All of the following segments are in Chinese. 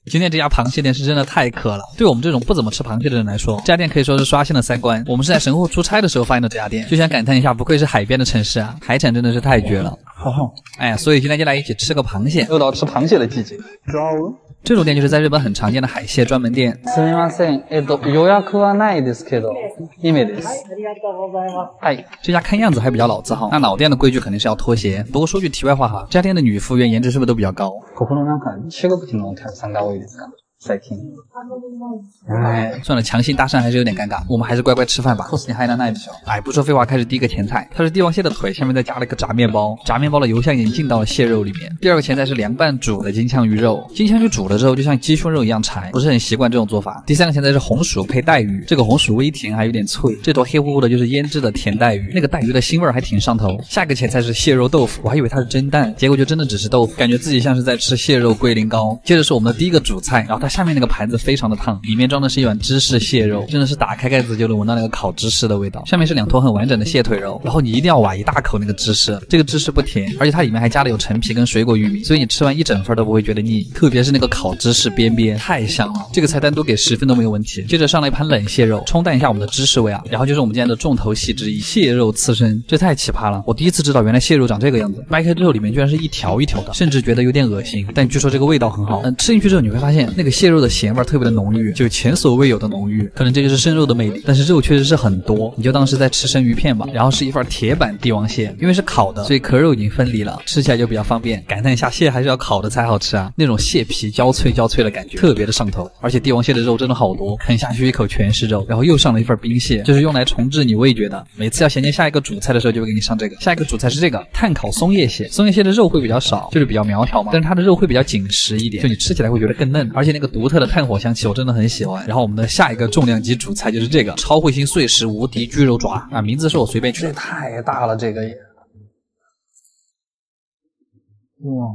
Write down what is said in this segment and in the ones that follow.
今天这家螃蟹店是真的太渴了，对我们这种不怎么吃螃蟹的人来说，这家店可以说是刷新了三观。我们是在神户出差的时候发现的这家店，就想感叹一下，不愧是海边的城市啊，海产真的是太绝了。哎呀，所以今天就来一起吃个螃蟹，又到吃螃蟹的季节。这种店就是在日本很常见的海蟹专门店。すみません、予約はないですけど、2名です。哎，这家看样子还比较老字号，那老店的规矩肯定是要脱鞋。不过说句题外话哈，这家店的女服务员颜值是不是都比较高？ここのなんか中国人のお客さんが多いですか？最近。哎，算了，强行搭讪还是有点尴尬，我们还是乖乖吃饭吧。cost 你还能耐的时候，哎，不说废话，开始第一个前菜，它是帝王蟹的腿，下面再加了一个炸面包，炸面包的油香已经进到了蟹肉里面。第二个前菜是凉拌煮的金枪鱼肉，金枪鱼煮了之后就像鸡胸肉一样柴，不是很习惯这种做法。第三个前菜是红薯配带鱼，这个红薯微甜还有点脆，这坨黑乎乎的就是腌制的甜带鱼，那个带鱼的腥味还挺上头。下一个前菜是蟹肉豆腐，我还以为它是蒸蛋，结果就真的只是豆腐，感觉自己像是在吃蟹肉龟苓膏。接着是我们的第一个主菜，然后它下面那个盘子非常的烫，里面装的是一碗芝士蟹肉，真的是打开盖子就能闻到那个烤芝士的味道。下面是两坨很完整的蟹腿肉，然后你一定要挖一大口那个芝士，这个芝士不甜，而且它里面还加了有陈皮跟水果玉米，所以你吃完一整份都不会觉得腻，特别是那个烤芝士边边太香了，这个菜单都给10分都没有问题。接着上来一盘冷蟹肉，冲淡一下我们的芝士味啊，然后就是我们今天的重头戏之一，蟹肉刺身，这太奇葩了，我第一次知道原来蟹肉长这个样子，掰开之后里面居然是一条一条的，甚至觉得有点恶心，但据说这个味道很好。吃进去之后你会发现那个蟹肉的咸味特别的浓郁，就前所未有的浓郁，可能这就是生肉的魅力，但是肉确实是很多，你就当是在吃生鱼片吧。然后是一份铁板帝王蟹，因为是烤的，所以壳肉已经分离了，吃起来就比较方便。感叹一下，蟹还是要烤的才好吃啊，那种蟹皮焦脆焦脆的感觉特别的上头，而且帝王蟹的肉真的好多，啃下去一口全是肉。然后又上了一份冰蟹，就是用来重置你味觉的，每次要衔接下一个主菜的时候就会给你上这个。下一个主菜是这个炭烤松叶蟹，松叶蟹的肉会比较少，就是比较苗条嘛，但是它的肉会比较紧实一点，就你吃起来会觉得更嫩，而且那个独特的炭火香气我真的很喜欢。然后我们的下一个重量级主菜就是这个超彗星碎石无敌巨肉爪啊，名字是我随便取的，太大了这个也。哇，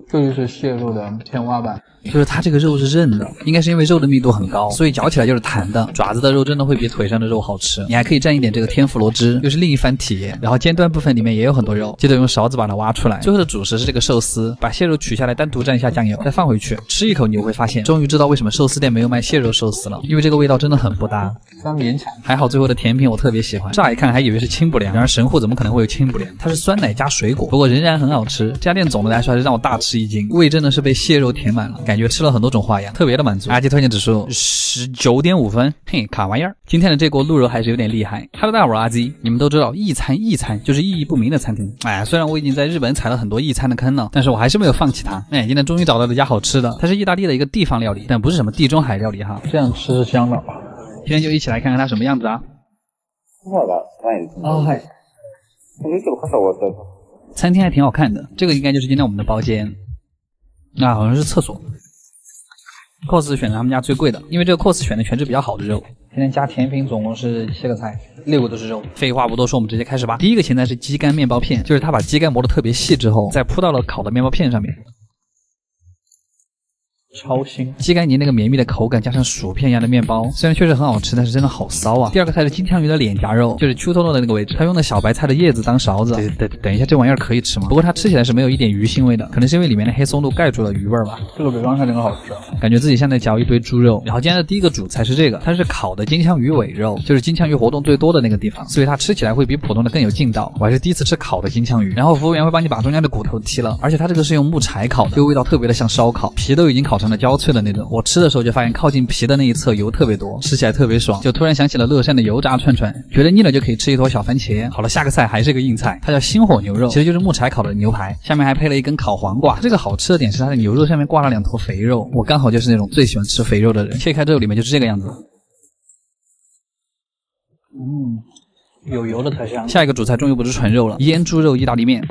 这就是蟹肉的天花板。就是它这个肉是韧的，应该是因为肉的密度很高，所以嚼起来就是弹的。爪子的肉真的会比腿上的肉好吃，你还可以蘸一点这个天妇罗汁，又是另一番体验。然后尖端部分里面也有很多肉，记得用勺子把它挖出来。最后的主食是这个寿司，把蟹肉取下来单独蘸一下酱油，再放回去，吃一口你就会发现，终于知道为什么寿司店没有卖蟹肉寿司了，因为这个味道真的很不搭，非常勉强。还好最后的甜品我特别喜欢，乍一看还以为是清补凉，然而神户怎么可能会有清补凉？它是酸奶加水果，不过仍然很好吃。这家店总的来说还是让我大吃一惊，胃真的是被蟹肉填满了，感觉吃了很多种花样，特别的满足。阿基推荐指数19.5分，嘿，卡玩意儿。今天的这锅鹿肉还是有点厉害。Hello， 大家好，我是阿基。你们都知道意餐就是意义不明的餐厅。哎，虽然我已经在日本踩了很多意餐的坑了，但是我还是没有放弃它。哎，今天终于找到了一家好吃的，它是意大利的一个地方料理，但不是什么地中海料理哈。这样吃是香的。今天就一起来看看它什么样子啊。哦嗨。餐厅还挺好看的，这个应该就是今天我们的包间。那好像是厕所。cos 选了他们家最贵的，因为这个 cos 选的全是比较好的肉。今天加甜品总共是7个菜，6个都是肉。废话不多说，我们直接开始吧。第一个前菜是鸡肝面包片，就是他把鸡肝磨得特别细之后，再铺到了烤的面包片上面。超腥，鸡肝泥那个绵密的口感加上薯片一样的面包，虽然确实很好吃，但是真的好骚啊。第二个菜是金枪鱼的脸颊肉，就是秋头的那个位置，他用的小白菜的叶子当勺子。等一下，这玩意儿可以吃吗？不过它吃起来是没有一点鱼腥味的，可能是因为里面的黑松露盖住了鱼味吧。这个比刚才那个好吃，感觉自己像在嚼一堆猪肉。然后今天的第一个主菜是这个，它是烤的金枪鱼尾肉，就是金枪鱼活动最多的那个地方，所以它吃起来会比普通的更有劲道。我还是第一次吃烤的金枪鱼，然后服务员会帮你把中间的骨头剔了，而且它这个是用木柴烤的，这个味道特别的像烧烤，皮都已经烤成了焦脆的那种。我吃的时候就发现靠近皮的那一侧油特别多，吃起来特别爽，就突然想起了乐山的油炸串串，觉得腻了就可以吃一坨小番茄。好了，下个菜还是个硬菜，它叫星火牛肉，其实就是木柴烤的牛排，下面还配了一根烤黄瓜。这个好吃的点是它的牛肉上面挂了2坨肥肉，我刚好就是那种最喜欢吃肥肉的人。切开之后里面就是这个样子。有油的特香。下一个主菜终于不是纯肉了，腌猪肉意大利面。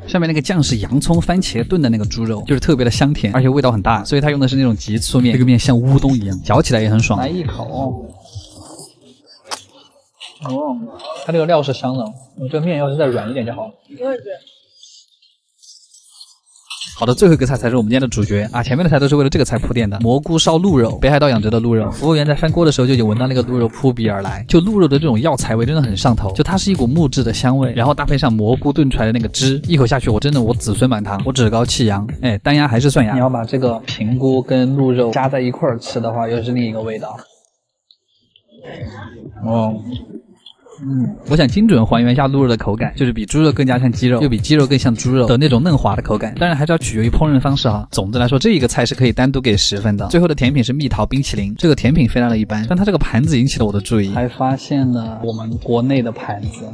上面那个酱是洋葱番茄炖的那个猪肉，就是特别的香甜，而且味道很大，所以它用的是那种急粗面，这个面像乌冬一样，嚼起来也很爽。来一口。它这个料是香的，这个面要是再软一点就好了。好的，最后一个菜才是我们今天的主角啊！前面的菜都是为了这个菜铺垫的。蘑菇烧鹿肉，北海道养殖的鹿肉。服务员在翻锅的时候就已经闻到那个鹿肉扑鼻而来，就鹿肉的这种药材味真的很上头，就它是一股木质的香味，然后搭配上蘑菇炖出来的那个汁，一口下去我真的我子孙满堂，我趾高气扬。哎，单鸭还是蒜鸭？你要把这个平菇跟鹿肉加在一块儿吃的话，又是另一个味道。哦。我想精准还原一下鹿肉的口感，就是比猪肉更加像鸡肉，又比鸡肉更像猪肉的那种嫩滑的口感。当然还是要取决于烹饪方式哈。总的来说，这一个菜是可以单独给10分的。最后的甜品是蜜桃冰淇淋，这个甜品非常的一般，但它这个盘子引起了我的注意，还发现了我们国内的盘子。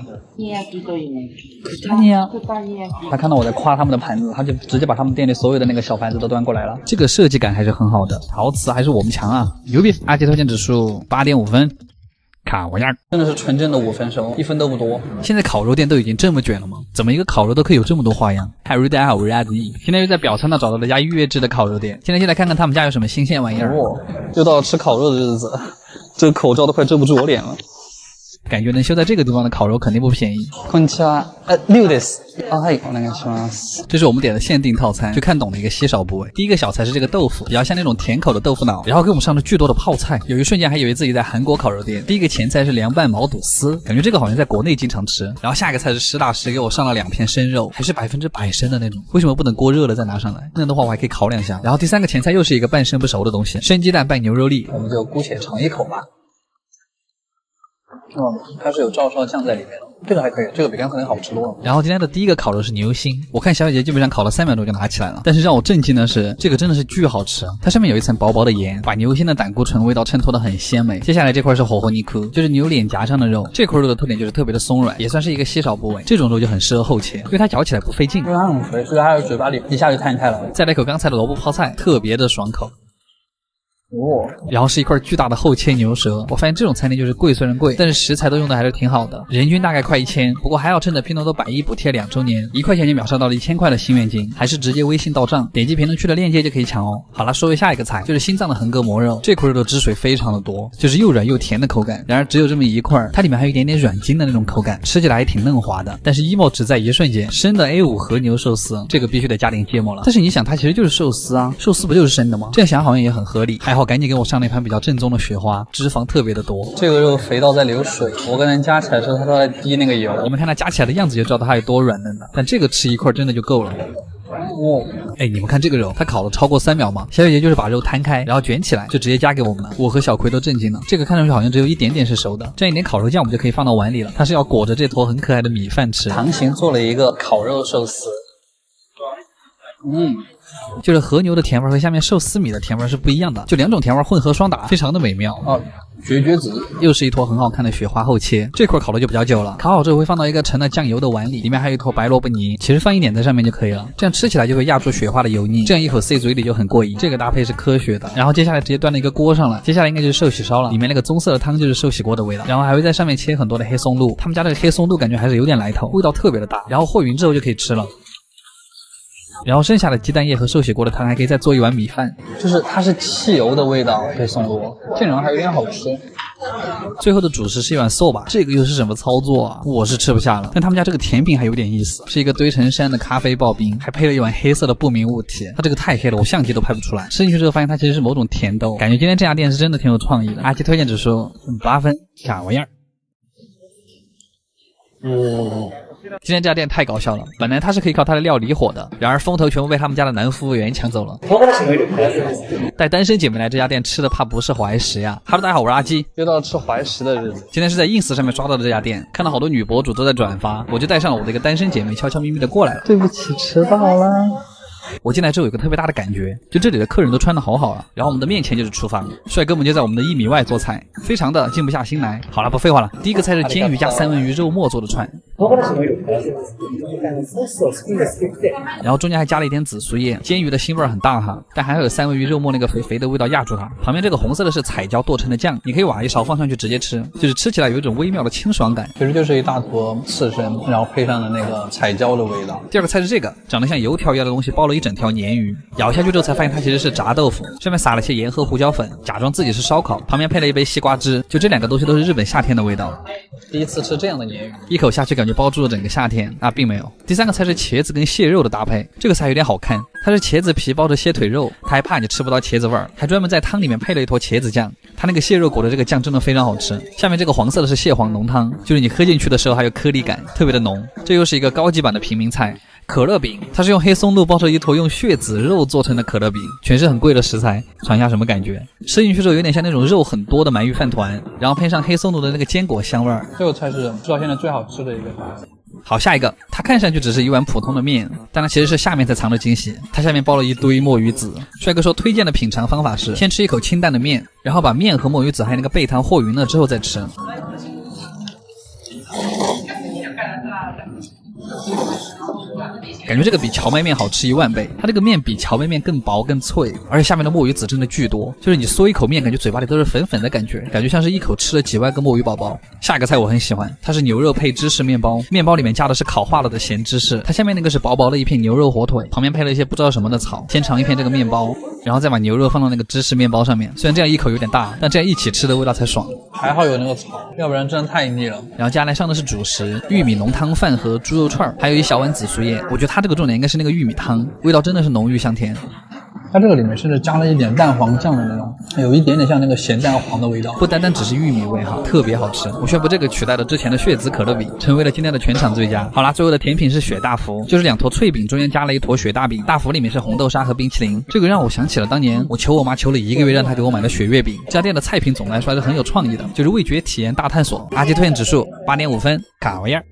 他看到我在夸他们的盘子，他就直接把他们店里所有的那个小盘子都端过来了。这个设计感还是很好的，陶瓷还是我们强啊，牛逼！阿杰推荐指数8.5分。卡我呀，真的是纯正的5分熟，1分都不多。现在烤肉店都已经这么卷了吗？怎么一个烤肉都可以有这么多花样？嗨，大家好，我是阿迪。今天又在表参道找到了一家预约制的烤肉店，现在就来看看他们家有什么新鲜玩意儿。又到了吃烤肉的日子，这个口罩都快遮不住我脸了。感觉能修在这个地方的烤肉肯定不便宜。こんにちは。六です。はい、お願いします。这是我们点的限定套餐，就看懂了一个稀少部位。第一个小菜是这个豆腐，比较像那种甜口的豆腐脑，然后给我们上了巨多的泡菜，有一瞬间还以为自己在韩国烤肉店。第一个前菜是凉拌毛肚丝，感觉这个好像在国内经常吃。然后下一个菜是实打实给我上了2片生肉，还是100%生的那种。为什么不等锅热了再拿上来？那样的话我还可以烤2下。然后第三个前菜又是一个半生不熟的东西，生鸡蛋拌牛肉粒，我们就姑且尝一口吧。它是有照烧酱在里面的，这个还可以，这个比刚才好吃多了。然后今天的第一个烤肉是牛心，我看小姐姐基本上烤了3秒钟就拿起来了，但是让我震惊的是，这个真的是巨好吃，它上面有一层薄薄的盐，把牛心的胆固醇味道衬托得很鲜美。接下来这块是火锅尼库，就是牛脸颊上的肉，这块肉的特点就是特别的松软，也算是一个稀少部位，这种肉就很适合后切，因为它嚼起来不费劲，因为它很肥，所以它在嘴巴里一下就摊开了。再来一口刚才的萝卜泡菜，特别的爽口。然后是一块巨大的厚切牛舌，我发现这种餐厅就是贵虽然贵，但是食材都用的还是挺好的，人均大概快1000，不过还要趁着拼多多百亿补贴2周年，1块钱就秒杀到了1000块的心愿金，还是直接微信到账，点击评论区的链接就可以抢哦。好了，说回下一个菜，就是心脏的横膈膜肉，这块肉的汁水非常的多，就是又软又甜的口感，然而只有这么一块，它里面还有一点点软筋的那种口感，吃起来还挺嫩滑的，但是 emo 只在一瞬间，生的 A5 和牛寿司，这个必须得加点芥末了。但是你想，它其实就是寿司啊，寿司不就是生的吗？这样想好像也很合理，还好赶紧给我上那盘比较正宗的雪花，脂肪特别的多。这个肉肥到在流水，我跟人加起来的时候，它都在滴那个油。我们看它加起来的样子就知道它有多软嫩了，但这个吃一块真的就够了。哎，你们看这个肉，它烤了超过3秒嘛？小姐姐就是把肉摊开，然后卷起来，就直接加给我们了。我和小葵都震惊了，这个看上去好像只有一点点是熟的，蘸一点烤肉酱我们就可以放到碗里了。它是要裹着这坨很可爱的米饭吃。唐行做了一个烤肉寿司，就是和牛的甜味和下面寿司米的甜味是不一样的，就2种甜味混合双打，非常的美妙。绝子又是一坨很好看的雪花厚切，这块烤的就比较久了，烤好之后会放到一个盛了酱油的碗里，里面还有一坨白萝卜泥，其实放一点在上面就可以了，这样吃起来就会压住雪花的油腻，这样一口塞嘴里就很过瘾。这个搭配是科学的。然后接下来直接端到一个锅上了，接下来应该就是寿喜烧了，里面那个棕色的汤就是寿喜锅的味道，然后还会在上面切很多的黑松露，他们家这个黑松露感觉还是有点来头，味道特别的大，然后和匀之后就可以吃了。然后剩下的鸡蛋液和寿喜锅的汤还可以再做一碗米饭，就是它是汽油的味道，黑松露这种还有点好吃。最后的主食是一碗 soba， 这个又是什么操作啊？我是吃不下了。但他们家这个甜品还有点意思，是一个堆成山的咖啡刨冰，还配了一碗黑色的不明物体，它这个太黑了，我相机都拍不出来。吃进去之后发现它其实是某种甜豆，感觉今天这家店是真的挺有创意的。阿奇推荐指数8分，啥玩意儿？今天这家店太搞笑了，本来它是可以靠它的料理火的，然而风头全部被他们家的男服务员抢走了。带单身姐妹来这家店吃的怕不是怀石呀。哈喽大家好，我是阿基，又到了吃怀石的日子。今天是在 ins 上面刷到的这家店，看到好多女博主都在转发，我就带上了我的一个单身姐妹，悄悄咪咪的过来了。对不起，迟到了。我进来之后有个特别大的感觉，就这里的客人都穿得好好啊，然后我们的面前就是厨房，帅哥们就在我们的1米外做菜，非常的静不下心来。好了，不废话了，第一个菜是煎鱼加三文鱼肉末做的串，然后中间还加了一点紫苏叶，煎鱼的腥味很大哈，但还有三文鱼肉末那个肥肥的味道压住它。旁边这个红色的是彩椒剁成的酱，你可以挖一勺放上去直接吃，就是吃起来有一种微妙的清爽感，其实就是一大坨刺身，然后配上了那个彩椒的味道。第二个菜是这个长得像油条一样的东西，包了一整条鲶鱼，咬下去之后才发现它其实是炸豆腐，上面撒了些盐和胡椒粉，假装自己是烧烤，旁边配了一杯西瓜汁，就这2个东西都是日本夏天的味道。第一次吃这样的鲶鱼，一口下去感觉感觉包住了整个夏天啊，并没有。第3个菜是茄子跟蟹肉的搭配，这个菜有点好看，它是茄子皮包着蟹腿肉，它还怕你吃不到茄子味儿，还专门在汤里面配了一坨茄子酱，它那个蟹肉裹的这个酱真的非常好吃。下面这个黄色的是蟹黄浓汤，就是你喝进去的时候还有颗粒感，特别的浓。这又是一个高级版的平民菜。可乐饼，它是用黑松露包着一坨用血子肉做成的可乐饼，全是很贵的食材，尝一下什么感觉？吃进去之后有点像那种肉很多的鳗鱼饭团，然后配上黑松露的那个坚果香味儿。这个菜是吃到现在最好吃的一个菜。好，下一个，它看上去只是一碗普通的面，但它其实是下面才藏着惊喜。它下面包了一堆墨鱼籽。帅哥说推荐的品尝方法是先吃一口清淡的面，然后把面和墨鱼籽还有那个贝汤和匀了之后再吃。感觉这个比荞麦面好吃10000倍，它这个面比荞麦面更薄更脆，而且下面的墨鱼籽真的巨多，就是你嗦一口面，感觉嘴巴里都是粉粉的感觉，感觉像是一口吃了几万个墨鱼宝宝。下一个菜我很喜欢，它是牛肉配芝士面包，面包里面加的是烤化了的咸芝士，它下面那个是薄薄的一片牛肉火腿，旁边配了一些不知道什么的草。先尝一片这个面包，然后再把牛肉放到那个芝士面包上面，虽然这样一口有点大，但这样一起吃的味道才爽。还好有那个草，要不然真的太腻了。然后接下来上的是主食，玉米浓汤饭和猪肉串，还有一小碗紫苏叶。我觉得它这个重点应该是那个玉米汤，味道真的是浓郁香甜。它这个里面甚至加了一点蛋黄酱的那种，有一点点像那个咸蛋黄的味道，不单单只是玉米味哈，特别好吃。我宣布这个取代了之前的血籽可乐饼，成为了今天的全场最佳。好啦，最后的甜品是雪大福，就是2坨脆饼中间加了一坨雪大饼，大福里面是红豆沙和冰淇淋。这个让我想起了当年我求我妈求了1个月让她给我买的雪月饼。这家店的菜品总的来说还是很有创意的，就是味觉体验大探索。垃圾推荐指数8.5分，卡维尔。